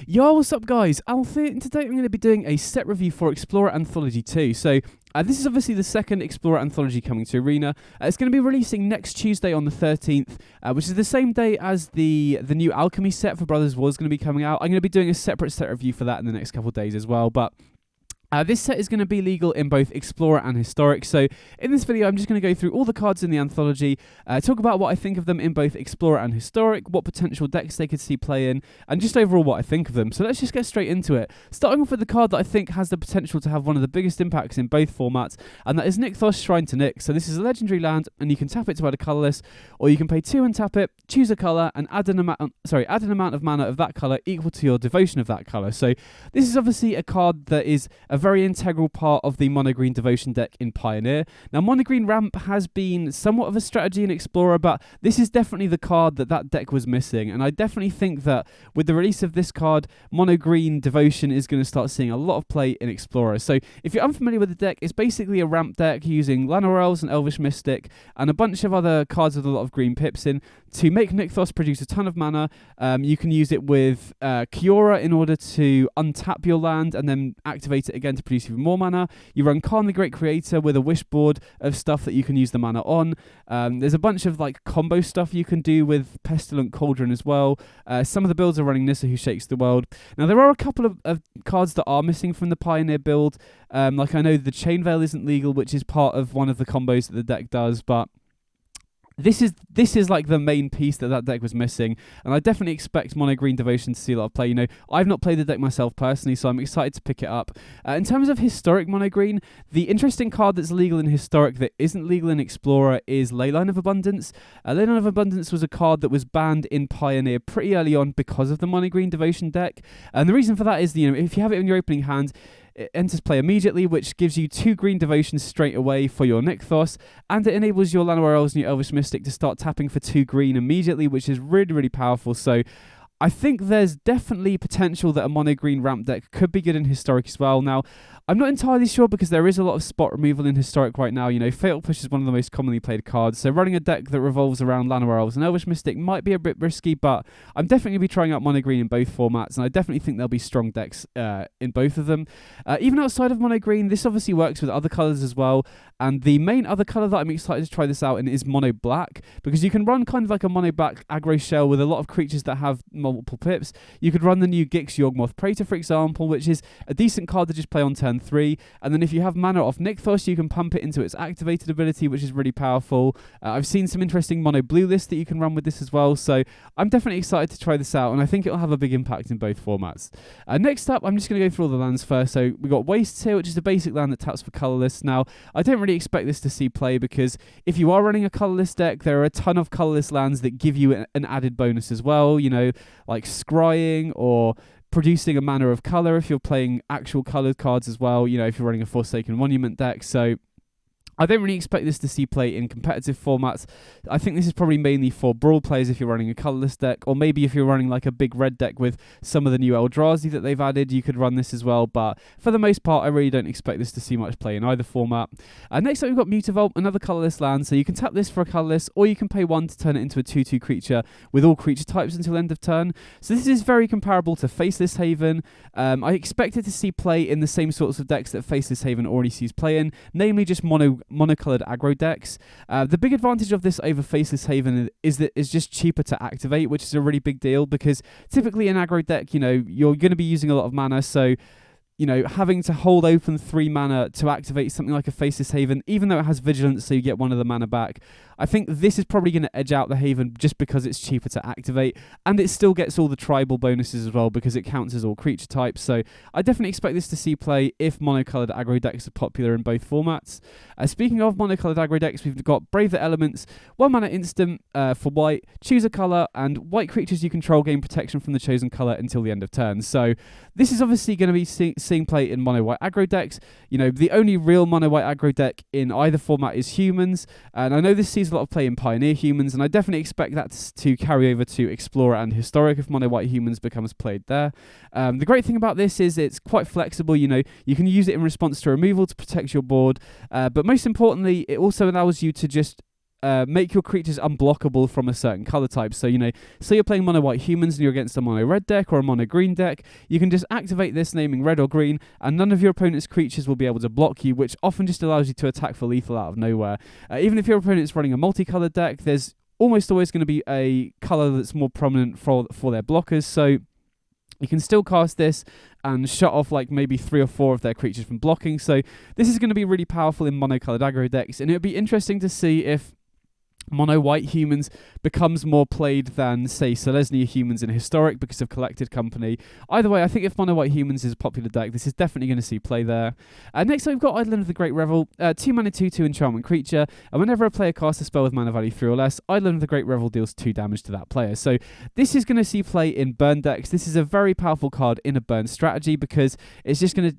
Yo, what's up guys? Alfie, and today I'm going to be doing a set review for Explorer Anthology 2. So this is obviously the second Explorer Anthology coming to Arena. It's going to be releasing next Tuesday on the 13th, which is the same day as the new Alchemy set for Brothers War is going to be coming out. I'm going to be doing a separate set review for that in the next couple of days as well, but this set is going to be legal in both Explorer and Historic, so in this video I'm just going to go through all the cards in the Anthology, talk about what I think of them in both Explorer and Historic, what potential decks they could see play in, and just overall what I think of them. So let's just get straight into it. Starting off with the card that I think has the potential to have one of the biggest impacts in both formats, and that is Nykthos, Shrine to Nyx. So this is a legendary land, and you can tap it to add a colourless, or you can pay 2 and tap it, choose a colour, and add an amount of mana of that colour equal to your devotion of that colour. So this is obviously a card that is a very integral part of the mono-green devotion deck in Pioneer. Now, mono-green ramp has been somewhat of a strategy in Explorer, but this is definitely the card that deck was missing, and I definitely think that with the release of this card, mono-green devotion is going to start seeing a lot of play in Explorer. So if you're unfamiliar with the deck, it's basically a ramp deck using Llanowar Elves and Elvish Mystic and a bunch of other cards with a lot of green pips in to make Nykthos produce a ton of mana. You can use it with Kiora in order to untap your land and then activate it again to produce even more mana. You run Khan the Great Creator with a wish board of stuff that you can use the mana on. There's a bunch of like combo stuff you can do with Pestilent Cauldron as well. Some of the builds are running Nissa Who Shakes the World. Now there are a couple of cards that are missing from the Pioneer build. Like I know the Chain Veil isn't legal, which is part of one of the combos that the deck does, but this is like the main piece that deck was missing, and I definitely expect mono green devotion to see a lot of play. You know, I've not played the deck myself personally, so I'm excited to pick it up. In terms of Historic mono green, the interesting card that's legal in Historic that isn't legal in Explorer is Leyline of Abundance. Leyline of Abundance was a card that was banned in Pioneer pretty early on because of the mono green devotion deck, and the reason for that is, you know, if you have it in your opening hand, it enters play immediately, which gives you 2 green devotions straight away for your Nykthos, and it enables your Llanowar Elves and your Elvish Mystic to start tapping for 2 green immediately, which is really, really powerful. So I think there's definitely potential that a mono-green ramp deck could be good in Historic as well. Now, I'm not entirely sure because there is a lot of spot removal in Historic right now. You know, Fatal Push is one of the most commonly played cards, so running a deck that revolves around Llanowar Elves and Elvish Mystic might be a bit risky, but I'm definitely going to be trying out mono-green in both formats, and I definitely think there'll be strong decks in both of them. Even outside of mono-green, this obviously works with other colours as well, and the main other colour that I'm excited to try this out in is mono-black, because you can run kind of like a mono-black aggro shell with a lot of creatures that have multiple pips. You could run the new Gix Yawgmoth Praetor, for example, which is a decent card to just play on turn 3, and then if you have mana off Nykthos, you can pump it into its activated ability, which is really powerful. I've seen some interesting mono-blue lists that you can run with this as well, so I'm definitely excited to try this out, and I think it'll have a big impact in both formats. Next up, I'm just going to go through all the lands first. So we've got Wastes here, which is a basic land that taps for colourless. Now, I don't really expect this to see play, because if you are running a colourless deck, there are a ton of colourless lands that give you an added bonus as well, you know, like Scrying or producing a mana of colour if you're playing actual coloured cards as well, you know, if you're running a Forsaken Monument deck. So I don't really expect this to see play in competitive formats. I think this is probably mainly for brawl players if you're running a colourless deck, or maybe if you're running like a big red deck with some of the new Eldrazi that they've added, you could run this as well, but for the most part I really don't expect this to see much play in either format. Next up we've got Mutavault, another colourless land, so you can tap this for a colourless, or you can pay 1 to turn it into a 2/2 creature with all creature types until end of turn. So this is very comparable to Faceless Haven. I expect it to see play in the same sorts of decks that Faceless Haven already sees play in, namely just monocolored aggro decks. The big advantage of this over Faceless Haven is that it's just cheaper to activate, which is a really big deal, because typically in aggro deck, you know, you're going to be using a lot of mana, so you know, having to hold open 3 mana to activate something like a Faceless Haven, even though it has Vigilance, so you get 1 of the mana back, I think this is probably going to edge out the Haven just because it's cheaper to activate, and it still gets all the tribal bonuses as well because it counts as all creature types. So I definitely expect this to see play if monocolored aggro decks are popular in both formats. Speaking of monocolored aggro decks, we've got Brave the Elements, 1 mana instant for white, choose a colour, and white creatures you control gain protection from the chosen colour until the end of turn. So this is obviously going to be seeing play in mono-white aggro decks. You know, the only real mono-white aggro deck in either format is Humans, and I know this sees a lot of play in Pioneer Humans, and I definitely expect that to carry over to Explorer and Historic if mono-white Humans becomes played there. The great thing about this is it's quite flexible. You know, you can use it in response to removal to protect your board, but most importantly, it also allows you to just make your creatures unblockable from a certain colour type. So, say you're playing mono white humans and you're against a mono red deck or a mono green deck, you can just activate this, naming red or green, and none of your opponent's creatures will be able to block you, which often just allows you to attack for lethal out of nowhere. Even if your opponent's running a multicoloured deck, there's almost always going to be a colour that's more prominent for their blockers, so you can still cast this and shut off like maybe 3 or 4 of their creatures from blocking. So this is going to be really powerful in mono-coloured aggro decks, and it would be interesting to see if mono white humans becomes more played than, say, Selesnya humans in Historic because of Collected Company. Either way, I think if mono white humans is a popular deck, this is definitely going to see play there. Next up, we've got Eidolon of the Great Revel, 2 mana 2/2 enchantment creature, and whenever a player casts a spell with mana value 3 or less, Eidolon of the Great Revel deals 2 damage to that player. So this is going to see play in burn decks. This is a very powerful card in a burn strategy because it's just going to,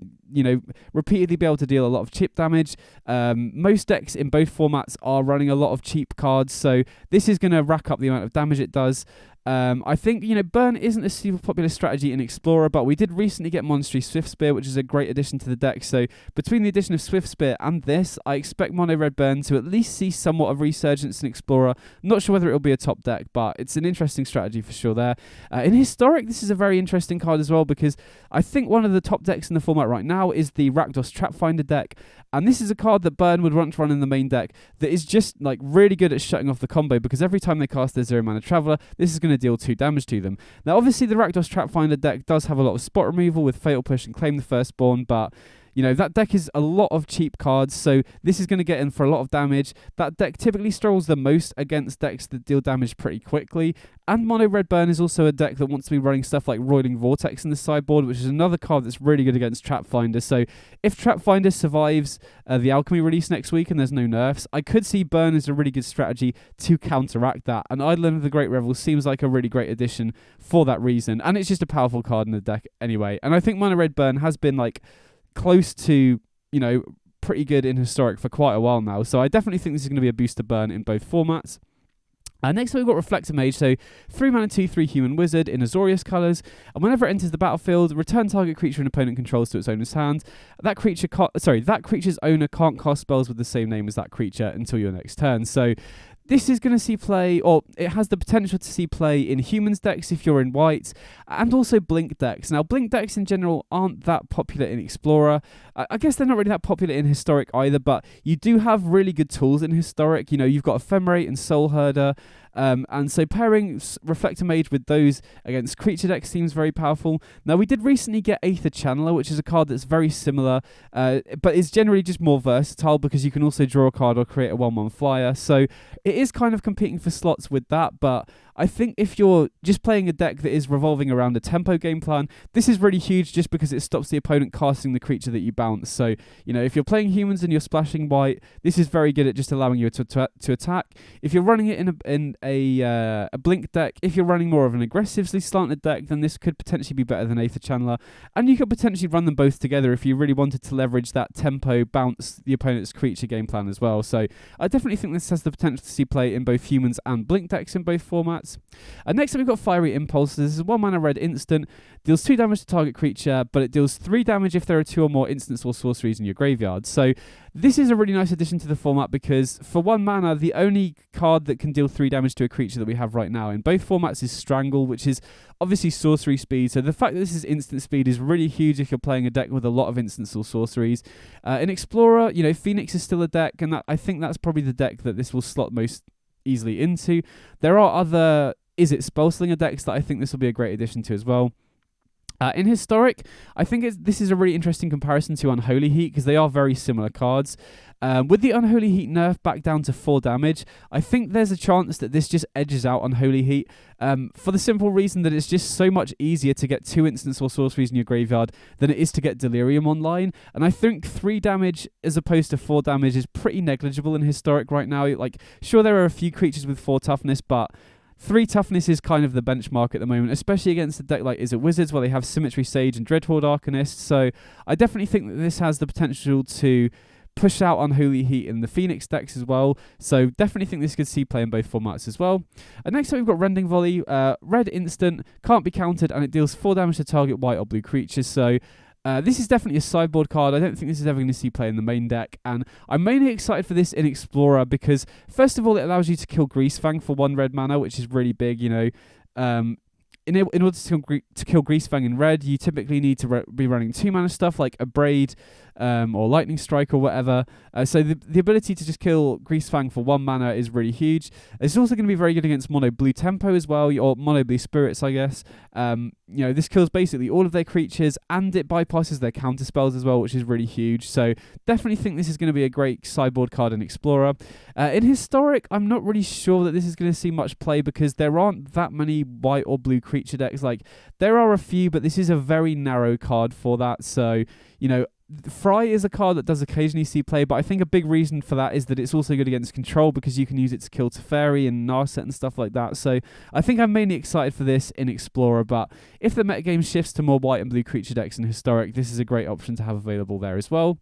repeatedly be able to deal a lot of chip damage. Most decks in both formats are running a lot of cheap cards, so this is going to rack up the amount of damage it does. I think, burn isn't a super popular strategy in Explorer, but we did recently get Monastery Swiftspear, which is a great addition to the deck. So between the addition of Swiftspear and this, I expect mono red burn to at least see somewhat of resurgence in Explorer. Not sure whether it'll be a top deck, but it's an interesting strategy for sure there. In Historic, this is a very interesting card as well, because I think one of the top decks in the format right now is the Rakdos Trapfinder deck, and this is a card that burn would want to run in the main deck that is just really good at shutting off the combo, because every time they cast their 0 mana Traveler, this is going to deal 2 damage to them. Now obviously the Rakdos Trapfinder deck does have a lot of spot removal with Fatal Push and Claim the Firstborn, but that deck is a lot of cheap cards, so this is going to get in for a lot of damage. That deck typically struggles the most against decks that deal damage pretty quickly, and mono red burn is also a deck that wants to be running stuff like Roiling Vortex in the sideboard, which is another card that's really good against Trapfinder. So if Trapfinder survives the Alchemy release next week and there's no nerfs, I could see burn as a really good strategy to counteract that, and Eidolon of the Great Revel seems like a really great addition for that reason, and it's just a powerful card in the deck anyway. And I think mono red burn has been close to, pretty good in Historic for quite a while now. So I definitely think this is going to be a booster burn in both formats. Next we've got Reflector Mage, so 3 mana 2/3 human wizard in Azorius colours, and whenever it enters the battlefield, return target creature an opponent controls to its owner's hand. That creature's owner can't cast spells with the same name as that creature until your next turn. So this is going to see play, or it has the potential to see play in humans decks if you're in white, and also blink decks. Now, blink decks in general aren't that popular in Explorer. I guess they're not really that popular in Historic either, but you do have really good tools in Historic. You've got Ephemerate and Soul Herder, and so pairing Reflector Mage with those against creature decks seems very powerful. Now, we did recently get Aether Channeler, which is a card that's very similar, but is generally just more versatile because you can also draw a card or create a 1/1 flyer. So it is kind of competing for slots with that, but I think if you're just playing a deck that is revolving around a tempo game plan, this is really huge just because it stops the opponent casting the creature that you bounce. So, if you're playing humans and you're splashing white, this is very good at just allowing you to attack. If you're running it in a blink deck, if you're running more of an aggressively slanted deck, then this could potentially be better than Aether Channeler. And you could potentially run them both together if you really wanted to leverage that tempo bounce the opponent's creature game plan as well. So I definitely think this has the potential to see play in both humans and blink decks in both formats. Next up we've got Fiery Impulse. This is 1 mana red instant, deals 2 damage to target creature, but it deals 3 damage if there are 2 or more instants or sorceries in your graveyard. So this is a really nice addition to the format because for 1 mana, the only card that can deal 3 damage to a creature that we have right now in both formats is Strangle, which is obviously sorcery speed. So the fact that this is instant speed is really huge if you're playing a deck with a lot of instants or sorceries. In Explorer, Phoenix is still a deck, and I think that's probably the deck that this will slot most easily into. There are other Spellslinger decks that I think this will be a great addition to as well. In Historic, I think this is a really interesting comparison to Unholy Heat because they are very similar cards. With the Unholy Heat nerf back down to 4 damage, I think there's a chance that this just edges out Unholy Heat for the simple reason that it's just so much easier to get 2 instants or sorceries in your graveyard than it is to get Delirium online. And I think 3 damage as opposed to 4 damage is pretty negligible in Historic right now. Sure, there are a few creatures with 4 toughness, but 3 toughness is kind of the benchmark at the moment, especially against a deck like Is It Wizards where they have Symmetry Sage and Dreadhorde Arcanist. So I definitely think that this has the potential to push out Unholy Heat in the Phoenix decks as well. So definitely think this could see play in both formats as well. Next up we've got Rending Volley. Red instant, can't be countered, and it deals 4 damage to target white or blue creatures. So This is definitely a sideboard card. I don't think this is ever going to see play in the main deck, and I'm mainly excited for this in Explorer because, first of all, it allows you to kill Greasefang for 1 red mana, which is really big, in order to kill Greasefang in red, you typically need to be running 2 mana stuff like a Braid or Lightning Strike or whatever. So the ability to just kill Greasefang for 1 mana is really huge. It's also going to be very good against mono blue tempo as well, or mono blue spirits, I guess. This kills basically all of their creatures and it bypasses their counter spells as well, which is really huge. So definitely think this is going to be a great sideboard card in Explorer. In Historic, I'm not really sure that this is going to see much play because there aren't that many white or blue creature decks. Like, there are a few, but this is a very narrow card for that. So, Fry is a card that does occasionally see play, but I think a big reason for that is that it's also good against control because you can use it to kill Teferi and Narset and stuff like that. So I think I'm mainly excited for this in Explorer, but if the metagame shifts to more white and blue creature decks in Historic, this is a great option to have available there as well.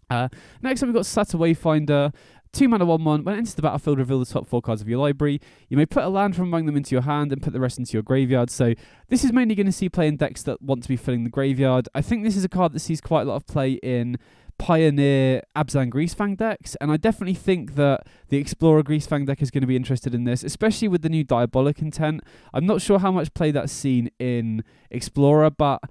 Next up, we've got Satyr Wayfinder. 2 mana 1/1. When it enters the battlefield, reveal the top 4 cards of your library. You may put a land from among them into your hand and put the rest into your graveyard. So this is mainly going to see play in decks that want to be filling the graveyard. I think this is a card that sees quite a lot of play in Pioneer Abzan Greasefang decks, and I definitely think that the Explorer Greasefang deck is going to be interested in this, especially with the new Diabolic Intent. I'm not sure how much play that's seen in Explorer, but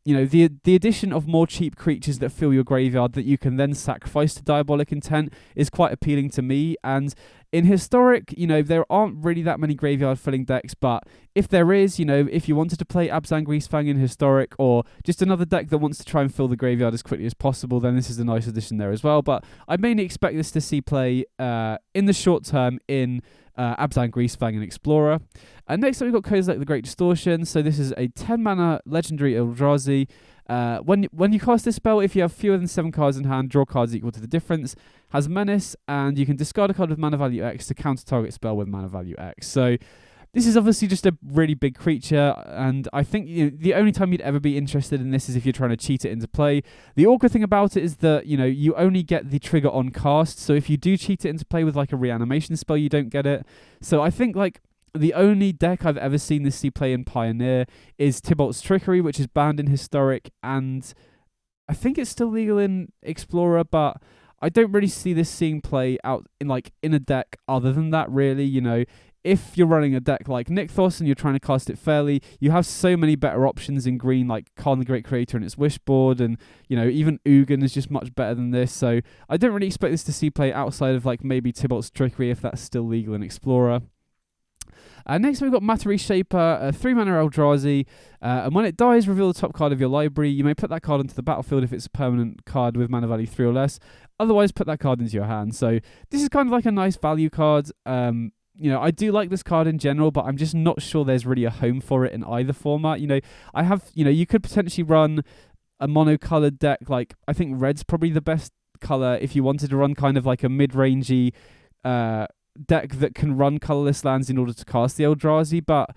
the addition of more cheap creatures that fill your graveyard that you can then sacrifice to Diabolic Intent is quite appealing to me. And in Historic, there aren't really that many graveyard filling decks, but if there is, if you wanted to play Abzan Greasefang in Historic or just another deck that wants to try and fill the graveyard as quickly as possible, then this is a nice addition there as well. But I mainly expect this to see play in the short term in Abzan Greasefang and Explorer. And next up, we've got Kozilek the Great Distortion. So this is a 10 mana legendary Eldrazi. When you cast this spell, if you have fewer than 7 cards in hand, draw cards equal to the difference. Has Menace, and you can discard a card with mana value X to counter target spell with mana value X. So this is obviously just a really big creature, and I think the only time you'd ever be interested in this is if you're trying to cheat it into play. The awkward thing about it is that, you only get the trigger on cast, so if you do cheat it into play with like a reanimation spell, you don't get it. So I think the only deck I've ever seen this see play in Pioneer is Tybalt's Trickery, which is banned in Historic, and I think it's still legal in Explorer, but I don't really see this seeing play out in a deck other than that, really. If you're running a deck like Nykthos and you're trying to cast it fairly, you have so many better options in green, like Khan the Great Creator and its Wishboard, and even Ugin is just much better than this. So I don't really expect this to see play outside of maybe Tybalt's Trickery if that's still legal in Explorer. Next we've got Reshaper, a 3 mana Eldrazi, and when it dies, reveal the top card of your library. You may put that card into the battlefield if it's a permanent card with mana value 3 or less. Otherwise, put that card into your hand. So this is kind of like a nice value card. I do like this card in general, but I'm just not sure there's really a home for it in either format. You could potentially run a mono-colored deck. I think red's probably the best color if you wanted to run kind of like a mid-rangey deck that can run colorless lands in order to cast the Eldrazi, but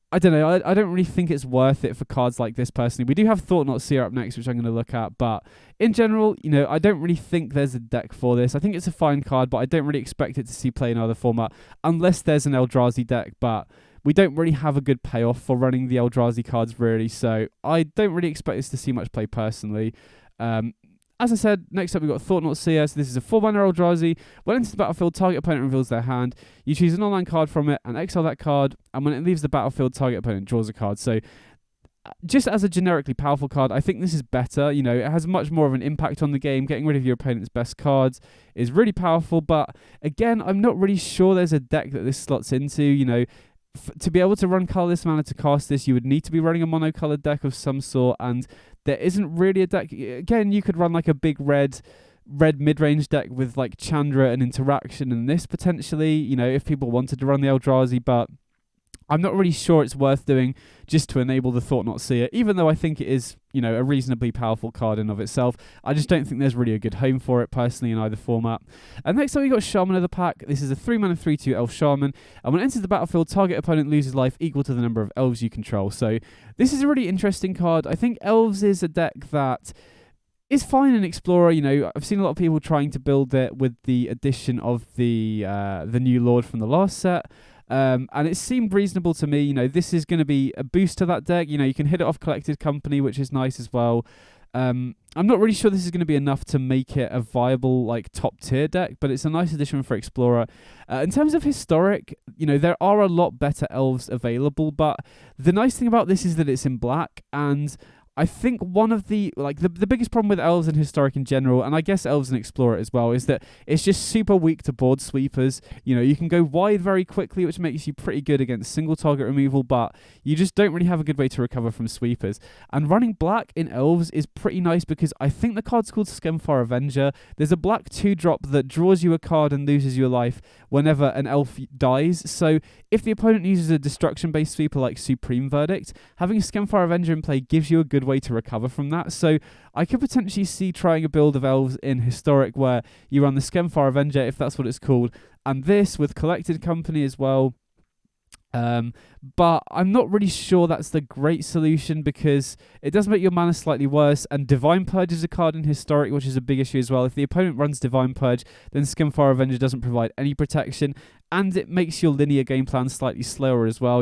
I don't know. I don't really think it's worth it for cards like this personally. We do have Thought-Knot Seer up next, which I'm going to look at, but in general, I don't really think there's a deck for this. I think it's a fine card, but I don't really expect it to see play in either format unless there's an Eldrazi deck, but we don't really have a good payoff for running the Eldrazi cards, really, so I don't really expect this to see much play personally. As I said, next up we've got Thought-Knot Seer. So this is a 4 mana Eldrazi. When it enters the battlefield, target opponent reveals their hand. You choose an online card from it and exile that card. And when it leaves the battlefield, target opponent draws a card. So just as a generically powerful card, I think this is better. It has much more of an impact on the game. Getting rid of your opponent's best cards is really powerful. But again, I'm not really sure there's a deck that this slots into. To be able to run colorless mana to cast this, you would need to be running a monocolored deck of some sort, and there isn't really a deck. Again, you could run like a big red mid-range deck with Chandra and Interaction and this potentially, if people wanted to run the Eldrazi, but I'm not really sure it's worth doing just to enable the Thought-Knot Seer, even though I think it is, a reasonably powerful card in of itself. I just don't think there's really a good home for it personally in either format. And next up we got Shaman of the pack. This is a 3 mana 3/2 Elf Shaman, and when it enters the battlefield, target opponent loses life equal to the number of elves you control. So this is a really interesting card. I think Elves is a deck that is fine in Explorer. I've seen a lot of people trying to build it with the addition of the new Lord from the last set. And it seemed reasonable to me. This is going to be a boost to that deck. You can hit it off Collected Company, which is nice as well. I'm not really sure this is going to be enough to make it a viable like top tier deck, but it's a nice addition for Explorer. In terms of historic, there are a lot better elves available, but the nice thing about this is that it's in black, and I think one of the biggest problem with elves and historic in general, and I guess elves and Explorer as well, is that it's just super weak to board sweepers. You can go wide very quickly, which makes you pretty good against single target removal, but you just don't really have a good way to recover from sweepers. And running black in elves is pretty nice because I think the card's called Skemfar Avenger. There's a black 2-drop that draws you a card and loses your life whenever an elf dies. So if the opponent uses a destruction-based sweeper like Supreme Verdict, having a Skemfar Avenger in play gives you a good way to recover from that. So I could potentially see trying a build of elves in historic where you run the Skemfar Avenger, if that's what it's called, and this with Collected Company as well. But I'm not really sure that's the great solution because it does make your mana slightly worse, and Divine Purge is a card in Historic, which is a big issue as well. If the opponent runs Divine Purge, then Skemfar Avenger doesn't provide any protection, and it makes your linear game plan slightly slower as well.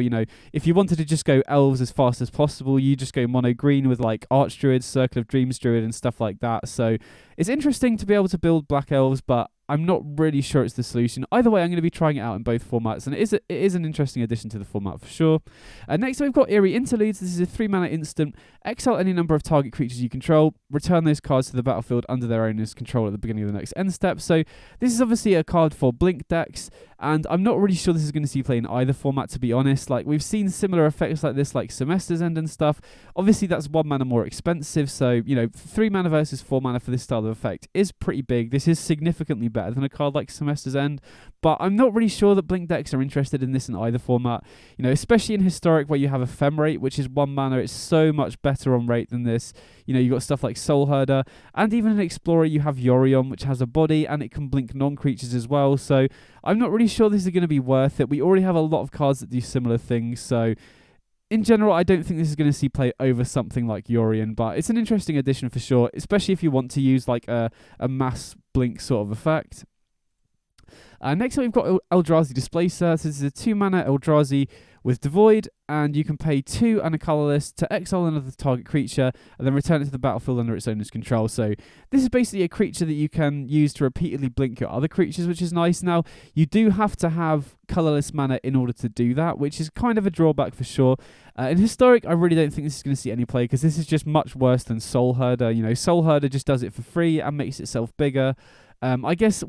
If you wanted to just go elves as fast as possible, you just go mono green with like Archdruid, Circle of Dreams Druid, and stuff like that. So it's interesting to be able to build black elves, but I'm not really sure it's the solution. Either way, I'm going to be trying it out in both formats, and it is an interesting addition to the format for sure. Next, we've got Eerie Interludes. This is a 3-mana instant. Exile any number of target creatures you control. Return those cards to the battlefield under their owner's control at the beginning of the next end step. So this is obviously a card for Blink decks, and I'm not really sure this is going to see play in either format, to be honest. Like, we've seen similar effects like this, like Semester's End and stuff. Obviously, that's 1 mana more expensive, so, 3 mana versus 4 mana for this style of effect is pretty big. This is significantly better than a card like Semester's End, but I'm not really sure that Blink decks are interested in this in either format. Especially in Historic, where you have Ephemerate, which is 1 mana, it's so much better on rate than this. You've got stuff like Soul Herder, and even in Explorer, you have Yorion, which has a body, and it can blink non-creatures as well, so I'm not really sure this is going to be worth it. We already have a lot of cards that do similar things, so in general, I don't think this is going to see play over something like Yorion, but it's an interesting addition for sure, especially if you want to use like a mass blink sort of effect. Next up, we've got Eldrazi Displacer. So this is a 2-mana Eldrazi with Devoid, and you can pay 2 and a colorless to exile another target creature and then return it to the battlefield under its owner's control. So this is basically a creature that you can use to repeatedly blink your other creatures, which is nice. Now, you do have to have colorless mana in order to do that, which is kind of a drawback for sure. In Historic, I really don't think this is going to see any play because this is just much worse than Soul Herder. Soul Herder just does it for free and makes itself bigger. I guess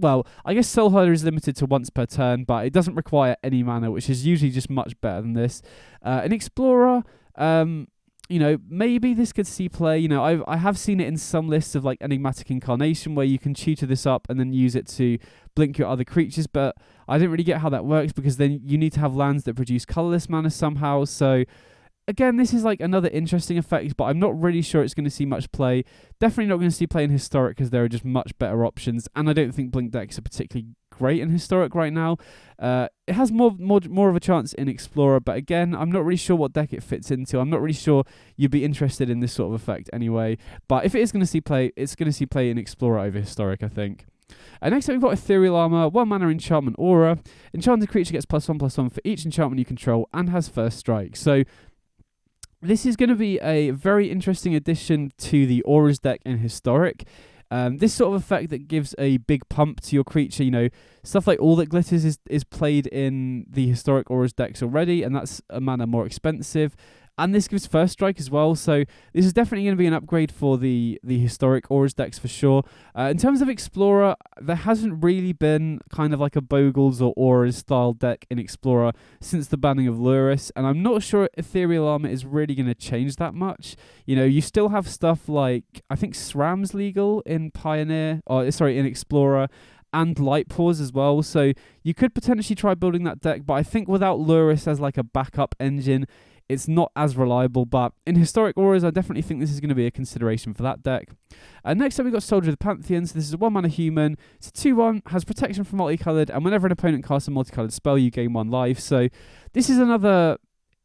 Soul Herder is limited to once per turn, but it doesn't require any mana, which is usually just much better than this. In Explorer, maybe this could see play. I have seen it in some lists of like Enigmatic Incarnation where you can tutor this up and then use it to blink your other creatures, but I didn't really get how that works because then you need to have lands that produce colorless mana somehow, so again, this is like another interesting effect, but I'm not really sure it's going to see much play. Definitely not going to see play in Historic because there are just much better options, and I don't think Blink decks are particularly great in Historic right now. It has more of a chance in Explorer, but again, I'm not really sure what deck it fits into. I'm not really sure you'd be interested in this sort of effect anyway. But if it is going to see play, it's going to see play in Explorer over Historic, I think. Next up, we've got Ethereal Armor, 1 mana enchantment aura. Enchanted creature gets +1/+1 for each enchantment you control and has first strike. So this is going to be a very interesting addition to the Auras deck in Historic. This sort of effect that gives a big pump to your creature, stuff like All That Glitters is played in the Historic Auras decks already, and that's a mana more expensive. And this gives first strike as well, so this is definitely going to be an upgrade for the Historic Auras decks for sure. In terms of Explorer, there hasn't really been kind of like a Bogles or Auras style deck in Explorer since the banning of Lurrus, and I'm not sure Ethereal Armor is really going to change that much. You still have stuff like, I think SRAM's legal in in Explorer, and Light Pause as well, so you could potentially try building that deck, but I think without Lurrus as like a backup engine, it's not as reliable, but in Historic Auras, I definitely think this is going to be a consideration for that deck. Next up, we've got Soldier of the Pantheon. So this is a 1 mana human. It's a 2/1, has protection from multicolored, and whenever an opponent casts a multicolored spell, you gain 1 life. So this is another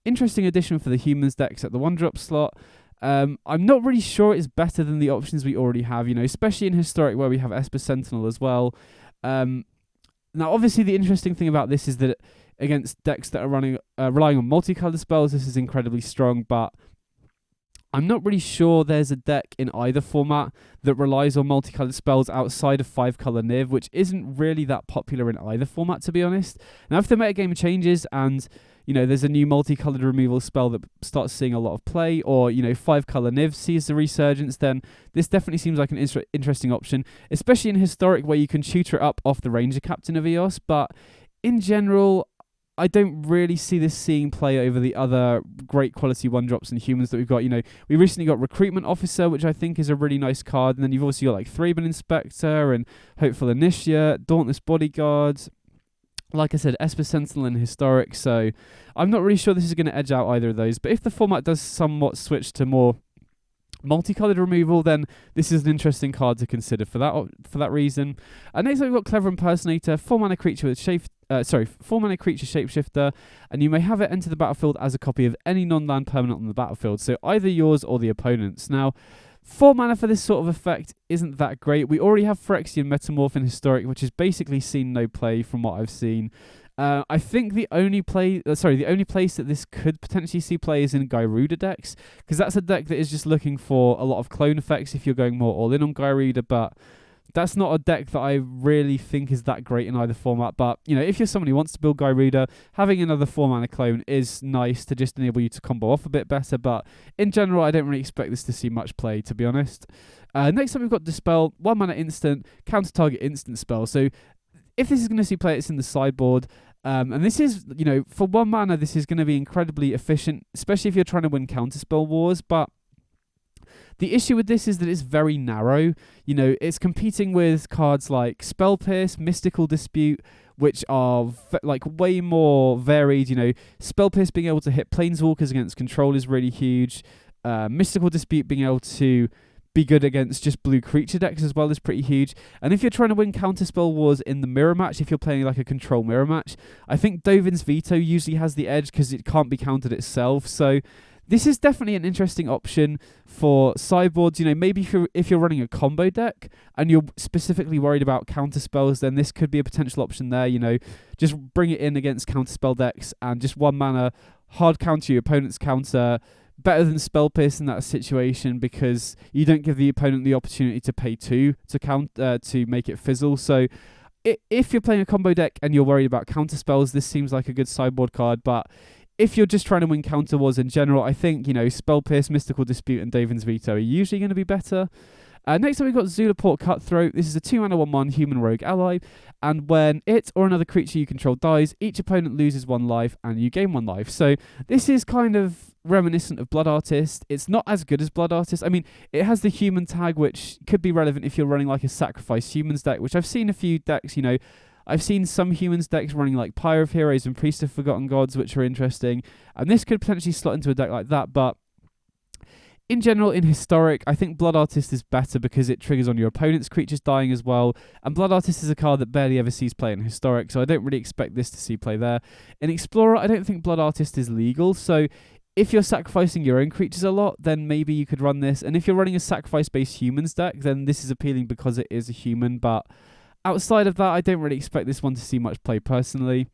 interesting addition for the humans decks at the 1-drop slot. I'm not really sure it's better than the options we already have, especially in Historic where we have Esper Sentinel as well. Now, obviously, the interesting thing about this is that against decks that are relying on multicolored spells, this is incredibly strong, but I'm not really sure there's a deck in either format that relies on multicolored spells outside of 5-color Niv, which isn't really that popular in either format, to be honest. Now, if the metagame changes and, there's a new multicolored removal spell that starts seeing a lot of play, or, 5-color Niv sees the resurgence, then this definitely seems like an interesting option, especially in Historic, where you can tutor it up off the Ranger Captain of Eos. But in general, I don't really see this seeing play over the other great quality 1-drops and humans that we've got. We recently got Recruitment Officer, which I think is a really nice card. And then you've also got like Thraben Inspector and Hopeful Initiate, Dauntless Bodyguard. Like I said, Esper Sentinel and Historic. So I'm not really sure this is going to edge out either of those. But if the format does somewhat switch to more multicolored removal, then this is an interesting card to consider for that reason. Next up, we've got Clever Impersonator, 4-mana creature with 4-mana creature shapeshifter, and you may have it enter the battlefield as a copy of any non-land permanent on the battlefield, so either yours or the opponent's. Now, 4 mana for this sort of effect isn't that great. We already have Phyrexian Metamorph in Historic, which has basically seen no play from what I've seen. I think the only place that this could potentially see play is in Gyruda decks, because that's a deck that is just looking for a lot of clone effects if you're going more all in on Gyruda, but that's not a deck that I really think is that great in either format. But, if you're someone who wants to build Gyruda, having another 4-mana clone is nice to just enable you to combo off a bit better, but in general, I don't really expect this to see much play, to be honest. Next up, we've got Dispel, 1-mana instant, counter-target instant spell. So if this is going to see play, it's in the sideboard. And this is, for 1 mana, this is going to be incredibly efficient, especially if you're trying to win counterspell wars. But the issue with this is that it's very narrow. It's competing with cards like Spell Pierce, Mystical Dispute, which are way more varied. Spell Pierce being able to hit Planeswalkers against control is really huge. Mystical Dispute being able to be good against just blue creature decks as well is pretty huge. And if you're trying to win counterspell wars in the mirror match, if you're playing like a control mirror match, I think Dovin's Veto usually has the edge because it can't be countered itself. So this is definitely an interesting option for sideboards. Maybe if you're running a combo deck and you're specifically worried about counterspells, then this could be a potential option there. Just bring it in against counterspell decks and just 1 mana hard counter your opponent's counter. Better than Spell Pierce in that situation, because you don't give the opponent the opportunity to pay 2 to make it fizzle. So if you're playing a combo deck and you're worried about counter spells, this seems like a good sideboard card. But if you're just trying to win counter wars in general, I think Spell Pierce, Mystical Dispute, and Dovin's Veto are usually going to be better. Next up, we've got Zulaport Cutthroat. This is a 2-mana 1/1 human rogue ally, and when it or another creature you control dies, each opponent loses 1 life and you gain 1 life. So this is kind of reminiscent of Blood Artist. It's not as good as Blood Artist. I mean, it has the human tag, which could be relevant if you're running like a Sacrifice Humans deck, which I've seen a few decks, I've seen some humans decks running like Pyre of Heroes and Priest of Forgotten Gods, which are interesting, and this could potentially slot into a deck like that. But in general, in Historic, I think Blood Artist is better because it triggers on your opponent's creatures dying as well. And Blood Artist is a card that barely ever sees play in Historic, so I don't really expect this to see play there. In Explorer, I don't think Blood Artist is legal, so if you're sacrificing your own creatures a lot, then maybe you could run this. And if you're running a sacrifice-based humans deck, then this is appealing because it is a human. But outside of that, I don't really expect this one to see much play personally.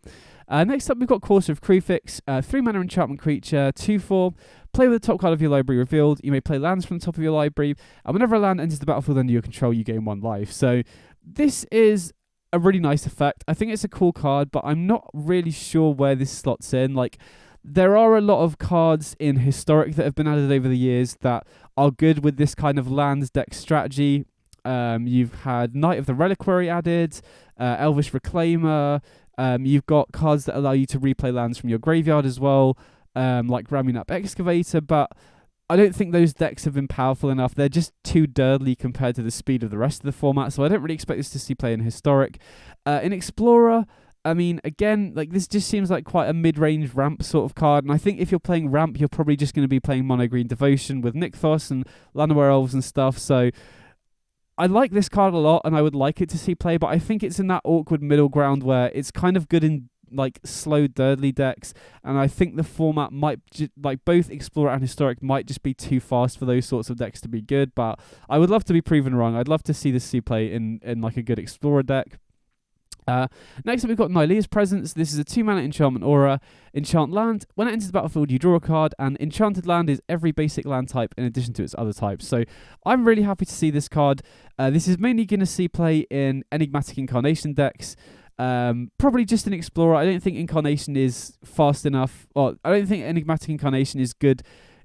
Next up, we've got Courser of Kruphix, 3-mana enchantment creature, 2/4. Play with the top card of your library revealed. You may play lands from the top of your library, and whenever a land enters the battlefield under your control, you gain 1 life. So this is a really nice effect. I think it's a cool card, but I'm not really sure where this slots in. There are a lot of cards in Historic that have been added over the years that are good with this kind of lands deck strategy. You've had Knight of the Reliquary added, Elvish Reclaimer. You've got cards that allow you to replay lands from your graveyard as well, like Ramunap Excavator, but I don't think those decks have been powerful enough. They're just too dirtly compared to the speed of the rest of the format, so I don't really expect this to see play in Historic. In Explorer, I mean, again, this just seems like quite a mid-range ramp sort of card, and I think if you're playing ramp, you're probably just going to be playing Mono Green Devotion with Nykthos and Llanowar Elves and stuff, so I like this card a lot, and I would like it to see play, but I think it's in that awkward middle ground where it's kind of good in slow dirtly decks, and I think the format might both Explorer and Historic might just be too fast for those sorts of decks to be good. But I would love to be proven wrong. I'd love to see this see play in a good Explorer deck. Next up, we've got Nylea's Presence. This is a 2-mana enchantment aura. Enchant land. When it enters the battlefield, you draw a card, and enchanted land is every basic land type in addition to its other types. So I'm really happy to see this card. This is mainly going to see play in Enigmatic Incarnation decks. Probably just an Explorer. I don't think Incarnation is fast enough. Well, I don't think Enigmatic Incarnation is good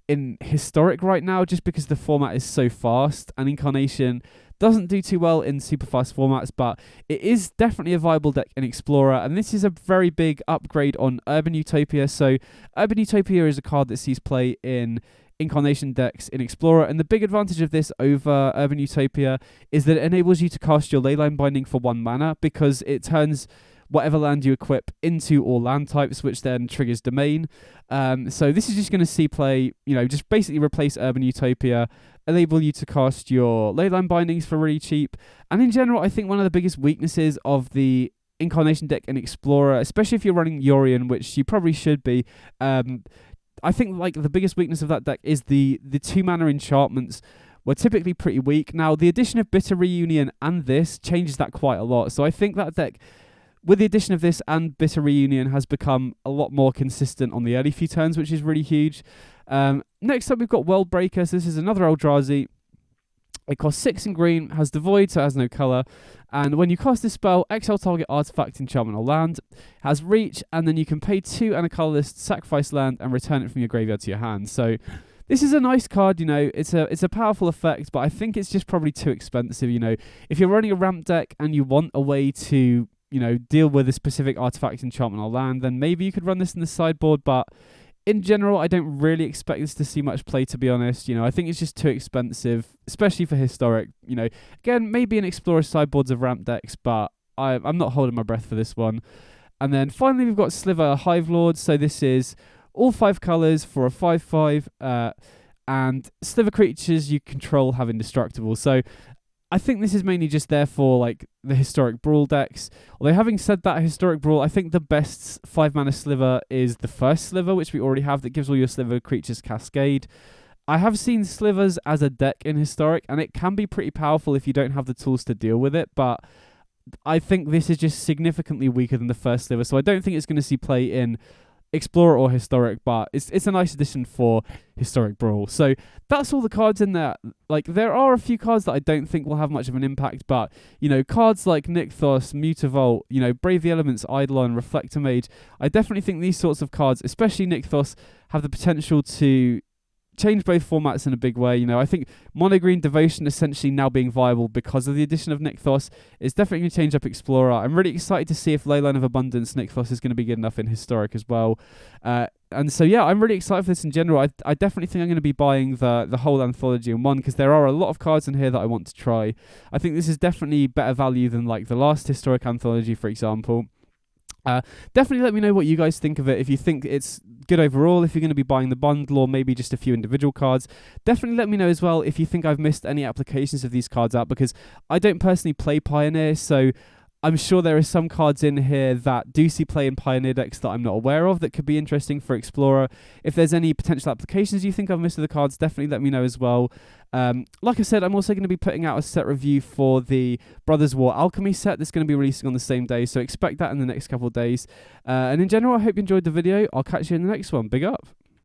in Historic right now, just because the format is so fast, and Incarnation doesn't do too well in super fast formats, but it is definitely a viable deck in Explorer, and this is a very big upgrade on Urban Utopia. So Urban Utopia is a card that sees play in Incarnation decks in Explorer, and the big advantage of this over Urban Utopia is that it enables you to cast your Leyline Binding for 1 mana, because it turns whatever land you equip into all land types, which then triggers Domain. So this is just going to see play, just basically replace Urban Utopia, enable you to cast your Leyline Bindings for really cheap. And in general, I think one of the biggest weaknesses of the Incarnation deck in Explorer, especially if you're running Yorion, which you probably should be, I think the biggest weakness of that deck is the 2-mana enchantments were typically pretty weak. Now, the addition of Bitter Reunion and this changes that quite a lot. So I think that deck, with the addition of this and Bitter Reunion, has become a lot more consistent on the early few turns, which is really huge. Next up, we've got World Breaker. So this is another Eldrazi. It costs 6 in green, has Devoid, so it has no colour. And when you cast this spell, exile target artifact, enchantment, or land. Has Reach, and then you can pay 2 and a colourless, sacrifice land, and return it from your graveyard to your hand. So this is a nice card, it's a powerful effect, but I think it's just probably too expensive. If you're running a ramp deck and you want a way to deal with a specific artifact, enchantment, or land, then maybe you could run this in the sideboard, but in general, I don't really expect this to see much play, to be honest. I think it's just too expensive, especially for Historic. Again, maybe an Explorer sideboards of ramp decks, but I'm not holding my breath for this one. And then finally, we've got Sliver Hivelord. So this is all 5 colours for a 5/5, and Sliver creatures you control have indestructible. So I think this is mainly just there for the Historic Brawl decks. Although having said that, Historic Brawl, I think the best 5-mana Sliver is the first Sliver, which we already have, that gives all your Sliver creatures Cascade. I have seen Slivers as a deck in Historic, and it can be pretty powerful if you don't have the tools to deal with it, but I think this is just significantly weaker than the first Sliver, so I don't think it's going to see play in Explorer or Historic, but it's a nice addition for Historic Brawl. So that's all the cards in there. There are a few cards that I don't think will have much of an impact, but cards like Nykthos, Mutavault, Brave the Elements, Eidolon, Reflector Mage, I definitely think these sorts of cards, especially Nykthos, have the potential to change both formats in a big way. I think Mono Green Devotion essentially now being viable because of the addition of Nykthos is definitely going to change up Explorer. I'm really excited to see if Leyline of Abundance Nykthos is going to be good enough in Historic as well. And so yeah, I'm really excited for this in general. I definitely think I'm going to be buying the whole anthology in one, because there are a lot of cards in here that I want to try. I think this is definitely better value than the last Historic Anthology, for example. Definitely let me know what you guys think of it. If you think it's good overall, if you're going to be buying the bundle, or maybe just a few individual cards. Definitely let me know as well if you think I've missed any applications of these cards out, because I don't personally play Pioneer, so I'm sure there are some cards in here that do see play in Pioneer decks that I'm not aware of that could be interesting for Explorer. If there's any potential applications you think I've missed of the cards, definitely let me know as well. Like I said, I'm also going to be putting out a set review for the Brothers War Alchemy set that's going to be releasing on the same day, so expect that in the next couple of days. And in general, I hope you enjoyed the video. I'll catch you in the next one. Big up.